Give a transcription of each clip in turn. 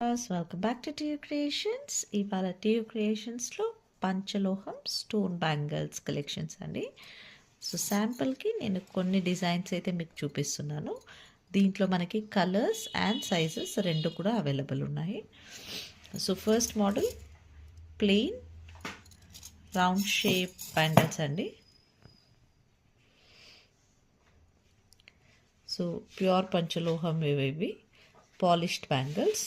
Welcome back to T U creations. ఇవాళ T U క్రియేషన్స్లో పంచలోహం స్టోన్ బ్యాంగిల్స్ కలెక్షన్స్ అండి. సో శాంపుల్కి నేను కొన్ని డిజైన్స్ అయితే మీకు చూపిస్తున్నాను. దీంట్లో మనకి కలర్స్ అండ్ సైజెస్ రెండు కూడా అవైలబుల్ ఉన్నాయి. So first model plain round shape bangles అండి. సో ప్యూర్ పంచలోహం ఇవి పాలిష్డ్ బ్యాంగిల్స్.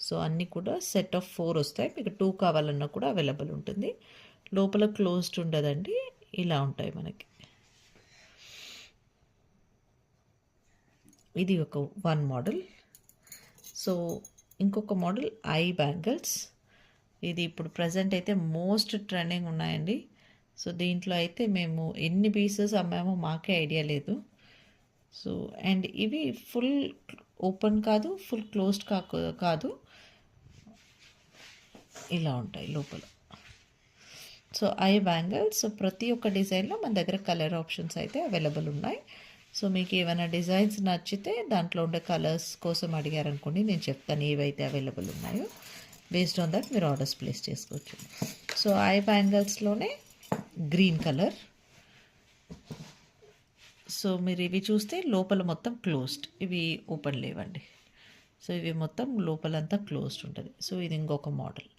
సో అన్నీ కూడా సెట్ ఆఫ్ 4 వస్తాయి. మీకు 2 కావాలన్నా కూడా అవైలబుల్ ఉంటుంది. లోపల క్లోజ్డ్ ఉండదండి, ఇలా ఉంటాయి మనకి. ఇది ఒక 1 మోడల్. సో ఇంకొక మోడల్ ఐ బ్యాంగిల్స్. ఇది ఇప్పుడు ప్రజెంట్ అయితే మోస్ట్ ట్రెండింగ్ ఉన్నాయండి. సో దీంట్లో అయితే మేము ఎన్ని పీసెస్ అమ్మామో మాకే ఐడియా లేదు. సో అండ్ ఇవి ఫుల్ ఓపెన్ కాదు, ఫుల్ క్లోజ్డ్ కాదు, ఇలా ఉంటాయి లోపల. So I bangles. సో ప్రతి ఒక్క డిజైన్లో మన దగ్గర కలర్ ఆప్షన్స్ అయితే అవైలబుల్ ఉన్నాయి. సో మీకు ఏమైనా డిజైన్స్ నచ్చితే దాంట్లో ఉండే కలర్స్ కోసం అడిగారనుకోండి, నేను చెప్తాను ఏవైతే అవైలబుల్ ఉన్నాయో. బేస్డ్ ఆన్ దట్ మీరు ఆర్డర్స్ ప్లేస్ చేసుకోవచ్చు. సో ఐ బ్యాంగిల్స్లోనే గ్రీన్ కలర్. సో మీరు ఇవి చూస్తే లోపల మొత్తం క్లోజ్డ్, ఇవి ఓపెన్ లేవండి. సో ఇవి మొత్తం లోపలంతా క్లోజ్డ్ ఉంటుంది. సో ఇది ఇంకొక మోడల్.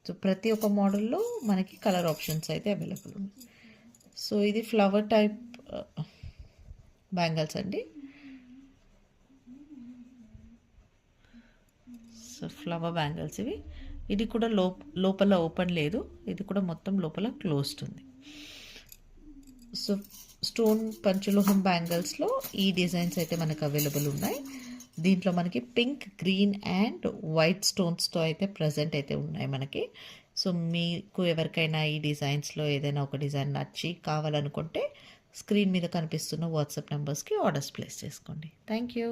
సో ప్రతి ఒక్క మోడల్లో మనకి కలర్ ఆప్షన్స్ అయితే అవైలబుల్ ఉంది. సో ఇది ఫ్లవర్ టైప్ బ్యాంగిల్స్ అండి. సో ఫ్లవర్ బ్యాంగిల్స్ ఇవి. ఇది కూడా లోపల ఓపెన్ లేదు, ఇది కూడా మొత్తం లోపల క్లోజ్డ్ ఉంది. సో స్టోన్ పంచలోహం బ్యాంగిల్స్లో ఈ డిజైన్స్ అయితే మనకు అవైలబుల్ ఉన్నాయి. దీంట్లో మనకి పింక్, గ్రీన్ అండ్ వైట్ స్టోన్స్తో అయితే ప్రజెంట్ అయితే ఉన్నాయి మనకి. సో మీకు ఎవరికైనా ఈ డిజైన్స్లో ఏదైనా ఒక డిజైన్ నచ్చి కావాలనుకుంటే స్క్రీన్ మీద కనిపిస్తున్న వాట్సాప్ నెంబర్స్కి ఆర్డర్స్ ప్లేస్ చేసుకోండి. Thank you.